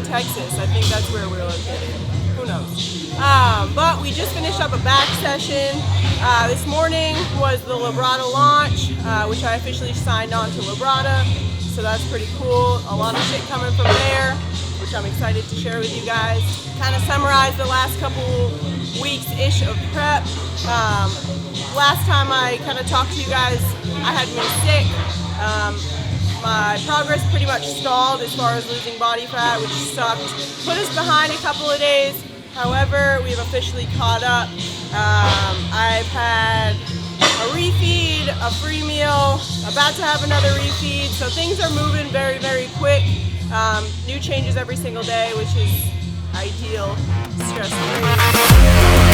Texas. I think that's where we're located. Who knows? But we just finished up a back session. This morning was the Librata launch, which I officially signed on to Librata. So that's pretty cool. A lot of shit coming from there, which I'm excited to share with you guys. Kind of summarize the last couple weeks-ish of prep. Last time I kind of talked to you guys, I had been sick. My progress pretty much stalled as far as losing body fat, which sucked. Put us behind a couple of days. However, we've officially caught up. I've had a refeed, a free meal, about to have another refeed. So things are moving very, very quick. New changes every single day, which is ideal, stress-free.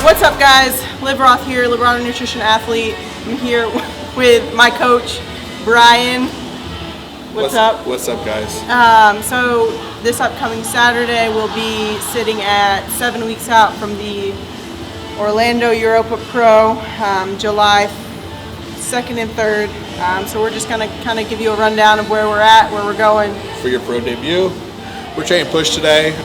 What's up, guys? Liv Roth here, Librata Nutrition Athlete. I'm here with my coach, Brian. What's up? What's up, guys? So this upcoming Saturday, we'll be sitting at 7 weeks out from the Orlando Europa Pro, July 2nd and 3rd. So we're just gonna kind of give you a rundown of where we're at, where we're going. For your pro debut, we're training push today.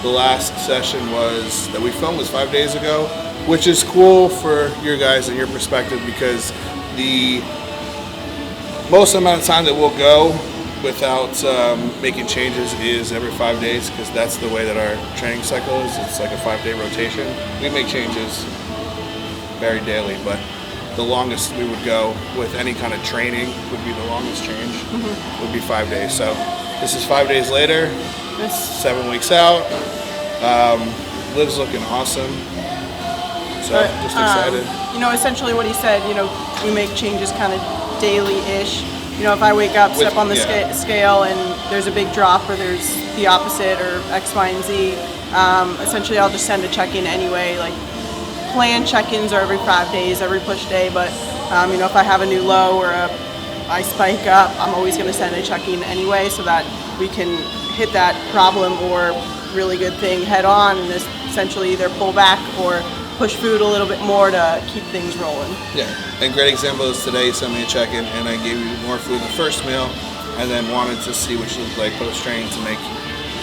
The last session that we filmed was 5 days ago, which is cool for your guys and your perspective, because the most amount of time that we'll go without making changes is every 5 days, because that's the way that our training cycle is. It's like a 5-day rotation. We make changes very daily, but the longest we would go with any kind of training would be the longest change, would be 5 days. So this is 5 days later. 7 weeks out. Liv's looking awesome. So just excited. Essentially what he said, we make changes kind of daily-ish. If I wake up, step on the scale, and there's a big drop, or there's the opposite, or X, Y, and Z, essentially I'll just send a check-in anyway. Like, planned check-ins are every 5 days, every push day, but if I have a new low or I spike up, I'm always going to send a check-in anyway, so that we can hit that problem or really good thing head on, and essentially either pull back or push food a little bit more to keep things rolling. Yeah, and great example is today you sent me a check-in and I gave you more food the first meal, and then wanted to see what you look like post-training to make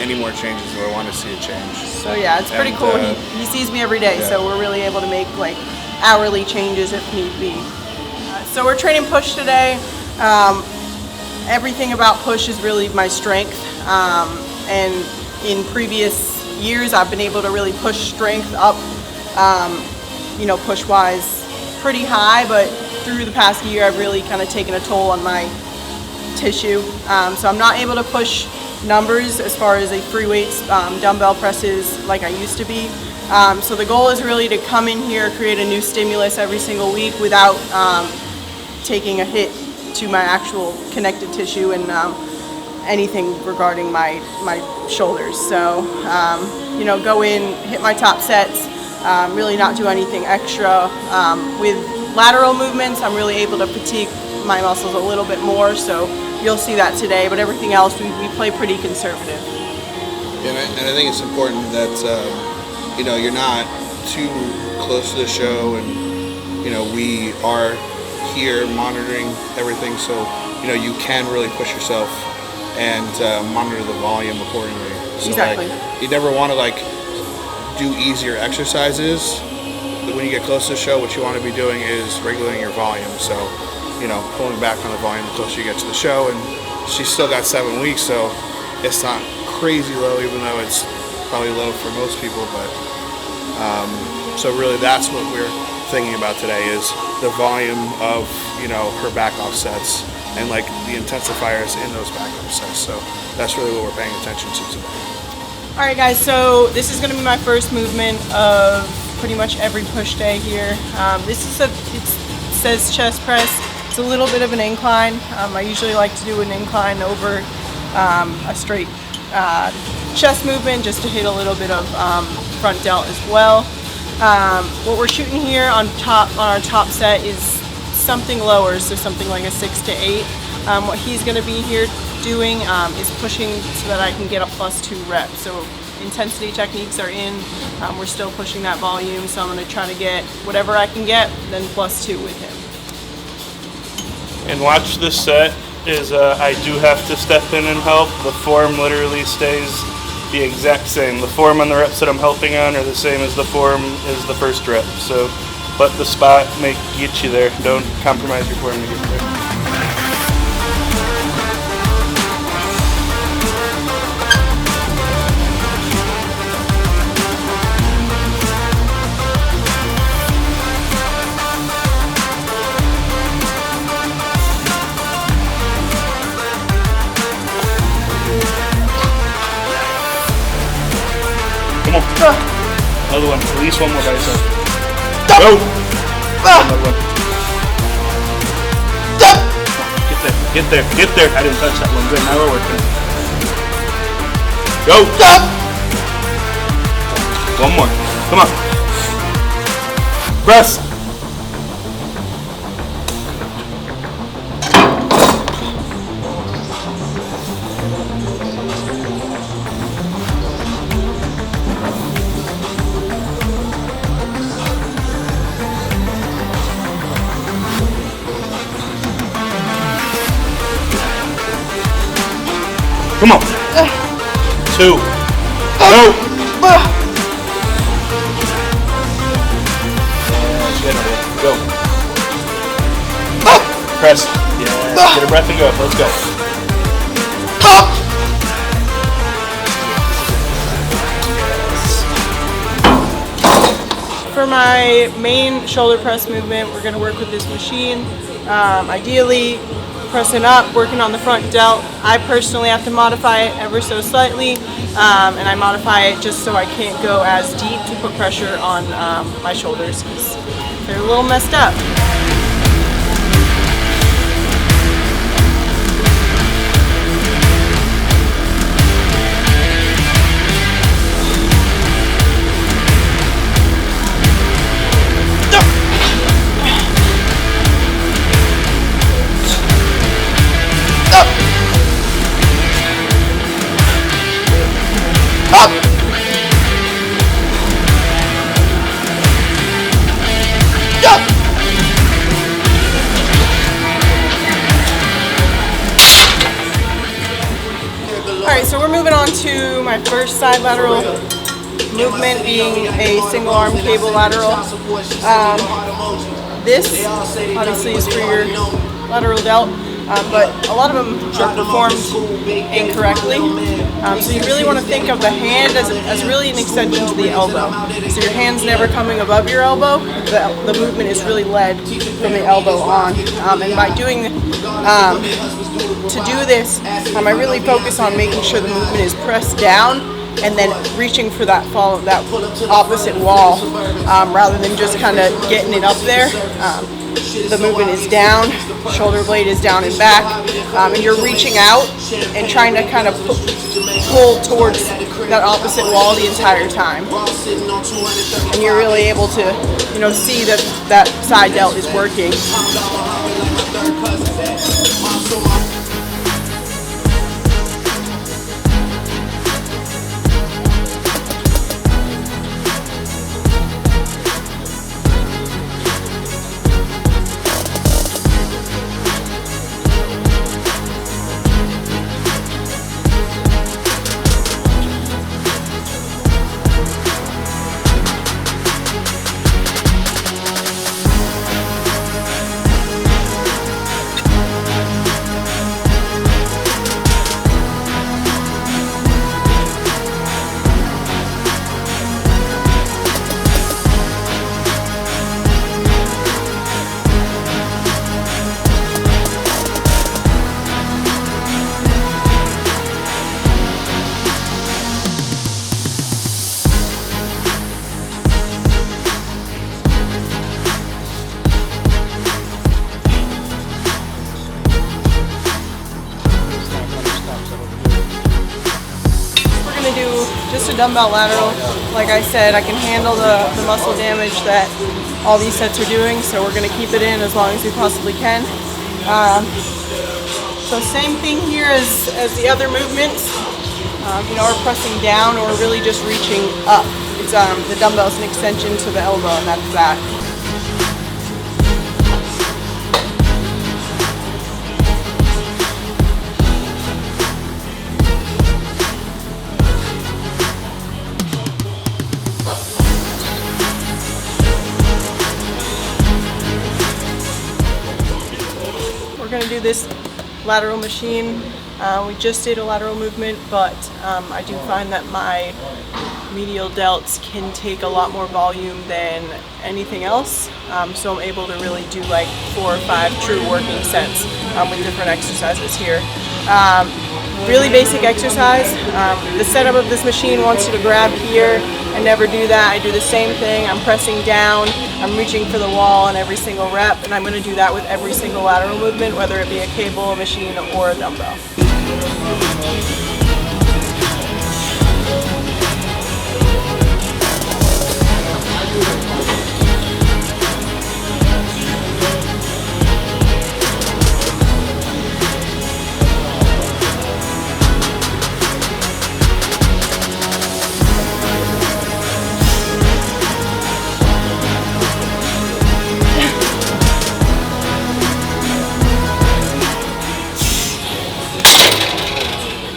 any more changes, or I want to see a change. So yeah, it's pretty cool. He sees me every day, so we're really able to make like hourly changes if need be. So we're training push today. Everything about push is really my strength, and in previous years I've been able to really push strength up, push wise pretty high, but through the past year, I've really kind of taken a toll on my tissue. So I'm not able to push numbers as far as free weights, dumbbell presses like I used to be. So the goal is really to come in here, create a new stimulus every single week without taking a hit to my actual connective tissue and anything regarding my shoulders. So, you know, go in, hit my top sets, really not do anything extra. With lateral movements, I'm really able to fatigue my muscles a little bit more, so you'll see that today, but everything else, we play pretty conservative. And I think it's important that, you know, you're not too close to the show, and, you know, we are here monitoring everything, so, you know, you can really push yourself and monitor the volume accordingly. So, exactly. Like, you never want to, like, do easier exercises. When you get close to the show, what you want to be doing is regulating your volume. So, you know, pulling back on the volume the closer you get to the show. And she's still got 7 weeks, so it's not crazy low, even though it's probably low for most people. But so really, that's what we're thinking about today is the volume of, you know, her back offsets and like the intensifiers in those back offsets. So that's really what we're paying attention to today. All right, guys. So this is going to be my first movement of pretty much every push day here. This is it says chest press. It's a little bit of an incline. I usually like to do an incline over a straight chest movement just to hit a little bit of front delt as well. What we're shooting here on our top set is something lower, so something like a 6 to 8. What he's going to be here doing is pushing so that I can get a +2 reps. So intensity techniques are in. We're still pushing that volume, so I'm going to try to get whatever I can get, then +2 with him. And watch this set is I do have to step in and help. The form literally stays the exact same. The form on the reps that I'm helping on are the same as the form is the first rep. So let the spot get you there. Don't compromise your form to get there. Another one. At least one more by yourself. Go! Another one. Get there. Get there. I didn't touch that one. Good. Now we're working. Go! One more. Come on. Press. Come on. 2. Go. Go. Press. Yeah. Get a breath and go. Let's go. For my main shoulder press movement, we're going to work with this machine. Ideally, pressing up, working on the front delt. I personally have to modify it ever so slightly, and I modify it just so I can't go as deep to put pressure on my shoulders because they're a little messed up. Alright, so we're moving on to my first side lateral movement, being a single arm cable lateral. This obviously is for your lateral delt. but a lot of them are performed incorrectly. So you really want to think of the hand as really an extension to the elbow. So your hand's never coming above your elbow. The movement is really led from the elbow on. And by doing to do this, I really focus on making sure the movement is pressed down and then reaching for that opposite wall, rather than just kind of getting it up there. The movement is down, shoulder blade is down and back, and you're reaching out and trying to kind of pull towards that opposite wall the entire time. And you're really able to, see that side delt is working. Just a dumbbell lateral. Like I said, I can handle the muscle damage that all these sets are doing, so we're going to keep it in as long as we possibly can. So same thing here as the other movements. We're pressing down or really just reaching up. It's the dumbbell's an extension to the elbow, and that's that. We're going to do this lateral machine. We just did a lateral movement, but I do find that my medial delts can take a lot more volume than anything else. So I'm able to really do like 4 or 5 true working sets with different exercises here. Really basic exercise. The setup of this machine wants you to grab here. I never do that. I do the same thing. I'm pressing down, I'm reaching for the wall on every single rep, and I'm going to do that with every single lateral movement, whether it be a cable, a machine, or a dumbbell.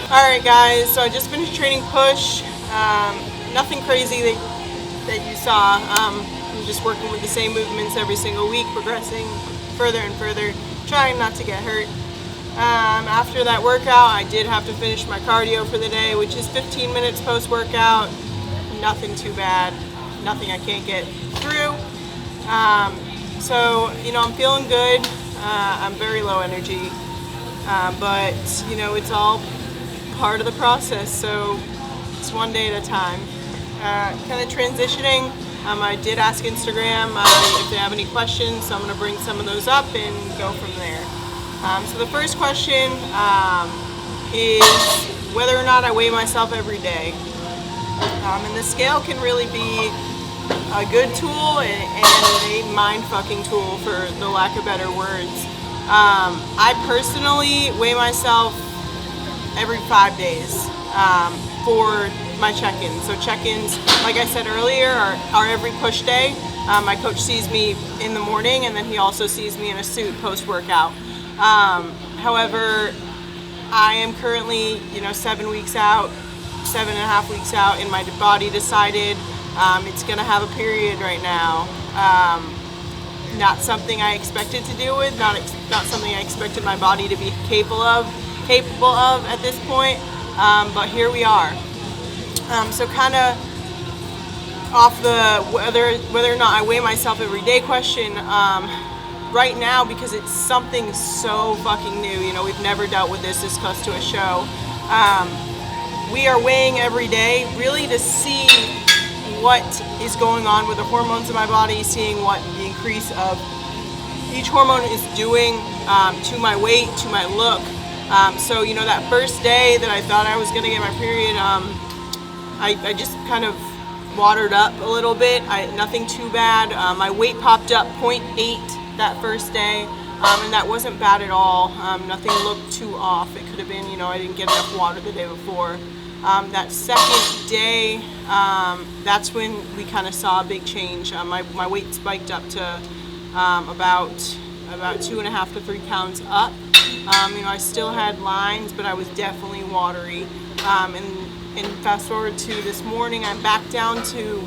Alright guys, so I just finished training push. Nothing crazy that you saw. I'm just working with the same movements every single week, progressing further and further, trying not to get hurt. After that workout, I did have to finish my cardio for the day, which is 15 minutes post-workout. Nothing too bad, nothing I can't get through. So, I'm feeling good. I'm very low energy, but, it's all part of the process, so it's one day at a time. Kind of transitioning, I did ask Instagram if they have any questions, so I'm going to bring some of those up and go from there. So the first question is whether or not I weigh myself every day. And the scale can really be a good tool and a mind-fucking tool, for the lack of better words. I personally weigh myself every 5 days for my check-ins. So check-ins, like I said earlier, are every push day. My coach sees me in the morning, and then he also sees me in a suit post-workout. However, I am currently, 7 weeks out, 7.5 weeks out, and my body decided it's gonna have a period right now. not something I expected to deal with, not something I expected my body to be capable of at this point. But here we are. So kind of off the whether or not I weigh myself every day question, right now, because it's something so fucking new, you know, we've never dealt with this close to a show. We are weighing every day really to see what is going on with the hormones in my body, seeing what the increase of each hormone is doing to my weight, to my look. So, you know, that first day that I thought I was going to get my period, I just kind of watered up a little bit. Nothing too bad. My weight popped up 0.8 that first day, and that wasn't bad at all. Nothing looked too off. It could have been, you know, I didn't get enough water the day before. That second day, that's when we kind of saw a big change. My weight spiked up to about 2.5 to 3 pounds up. You know, I still had lines, but I was definitely watery. And fast forward to this morning, I'm back down to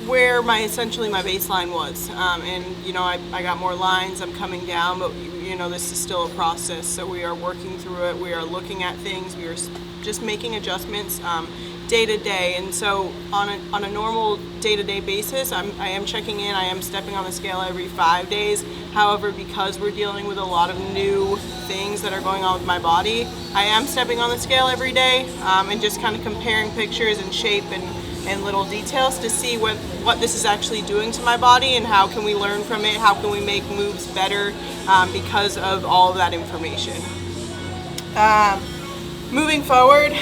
where essentially my baseline was. And you know, I got more lines. I'm coming down, but you know, this is still a process. So we are working through it. We are looking at things. We are just making adjustments day to day. And so on a normal day-to-day basis, I am checking in. I am stepping on the scale every 5 days. However, because we're dealing with a lot of new things that are going on with my body, I am stepping on the scale every day and just kind of comparing pictures and shape and little details to see what this is actually doing to my body and how can we learn from it, how can we make moves better because of all of that information. Moving forward,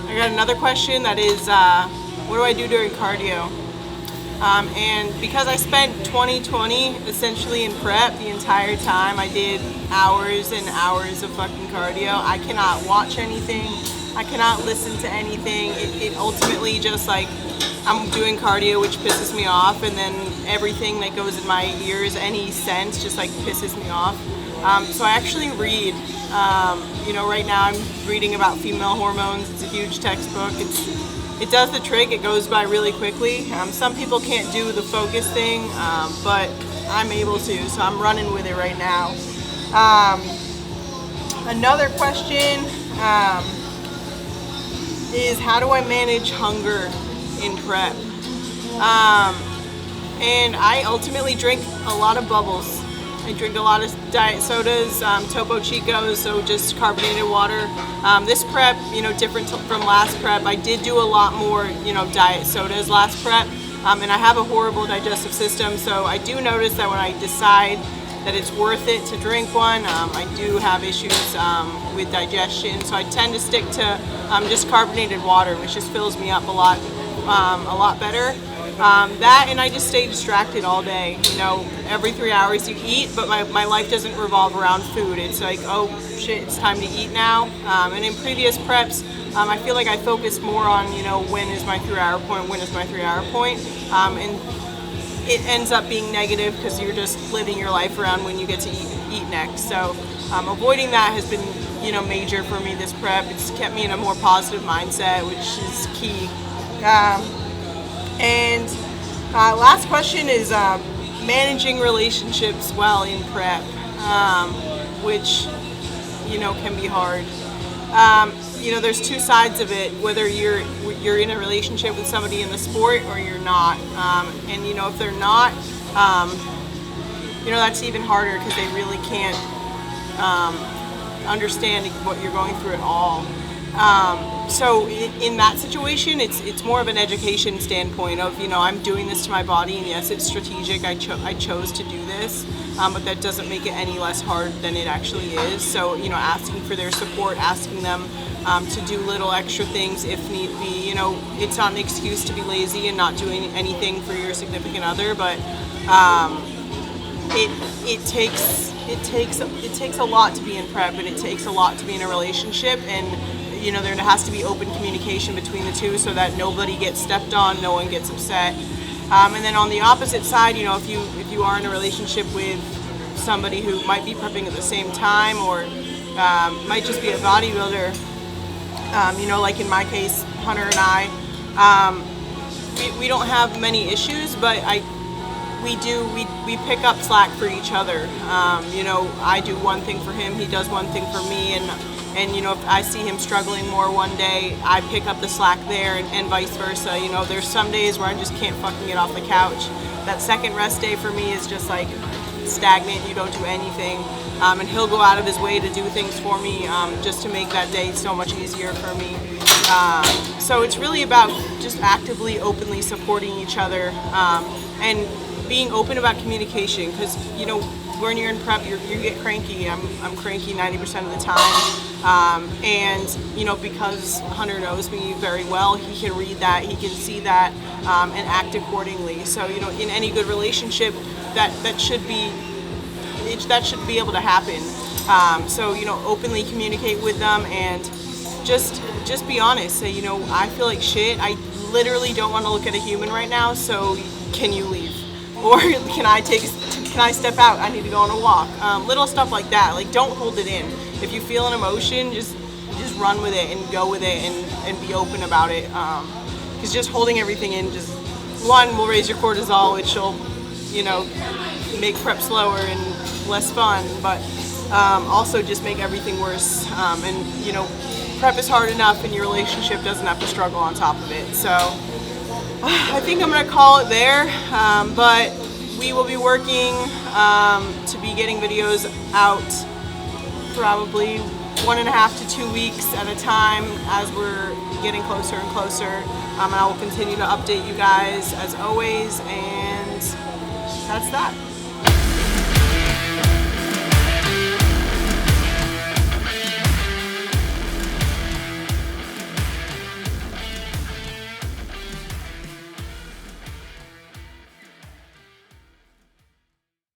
I got another question that is, what do I do during cardio? And because I spent 2020 essentially in prep the entire time, I did hours and hours of fucking cardio. I cannot watch anything. I cannot listen to anything. It ultimately just like, I'm doing cardio, which pisses me off, and then everything that goes in my ears, any sense, just like pisses me off. So I actually read. You know, right now I'm reading about female hormones. It's a huge textbook. It does the trick. It goes by really quickly. Some people can't do the focus thing, but I'm able to, so I'm running with it right now. Another question is, how do I manage hunger in prep? And I ultimately drink a lot of bubbles. I drink a lot of diet sodas, Topo Chicos, so just carbonated water. This prep, you know, different from last prep. I did do a lot more, you know, diet sodas last prep, and I have a horrible digestive system, so I do notice that when I decide that it's worth it to drink one, I do have issues with digestion, so I tend to stick to just carbonated water, which just fills me up a lot better. That, and I just stay distracted all day. You know, every 3 hours you eat, but my life doesn't revolve around food. It's like, oh shit, it's time to eat now. And in previous preps, I feel like I focused more on, you know, when is my 3 hour point, when is my 3 hour point. And it ends up being negative because you're just living your life around when you get to eat next. So avoiding that has been, you know, major for me this prep. It's kept me in a more positive mindset, which is key. And last question is managing relationships while in prep, which, you know, can be hard. You know, there's two sides of it, whether you're in a relationship with somebody in the sport or you're not. And, you know, if they're not, you know, that's even harder because they really can't understand what you're going through at all. So in that situation, it's more of an education standpoint of, you know, I'm doing this to my body, and yes, it's strategic. I chose to do this, but that doesn't make it any less hard than it actually is. So, you know, asking for their support, asking them to do little extra things if need be. You know, it's not an excuse to be lazy and not doing anything for your significant other, but it takes a lot to be in prep, and it takes a lot to be in a relationship, and you know, there has to be open communication between the two so that nobody gets stepped on, no one gets upset. And then on the opposite side, you know, if you are in a relationship with somebody who might be prepping at the same time, or might just be a bodybuilder, you know, like in my case, Hunter and I, we don't have many issues, but we pick up slack for each other. You know, I do one thing for him, he does one thing for me, and you know, if I see him struggling more one day, I pick up the slack there, and vice versa. You know, there's some days where I just can't fucking get off the couch. That second rest day for me is just like stagnant, you don't do anything. And he'll go out of his way to do things for me just to make that day so much easier for me. So it's really about just actively, openly supporting each other and being open about communication, because you know, when you're in prep, you get cranky. I'm cranky 90% of the time, and you know, because Hunter knows me very well, he can read that, he can see that, and act accordingly. So you know, in any good relationship, that should be able to happen. So you know, openly communicate with them and just be honest. Say, you know, I feel like shit. I literally don't want to look at a human right now. So can you leave? Or can I step out? I need to go on a walk. Little stuff like that. Like, don't hold it in. If you feel an emotion, just run with it and go with it and be open about it. Because just holding everything in will raise your cortisol, which will, you know, make prep slower and less fun, but also just make everything worse. And you know, prep is hard enough, and your relationship doesn't have to struggle on top of it. So I think I'm gonna call it there, but we will be working to be getting videos out probably 1.5 to 2 weeks at a time as we're getting closer and closer. And I will continue to update you guys as always, and that's that.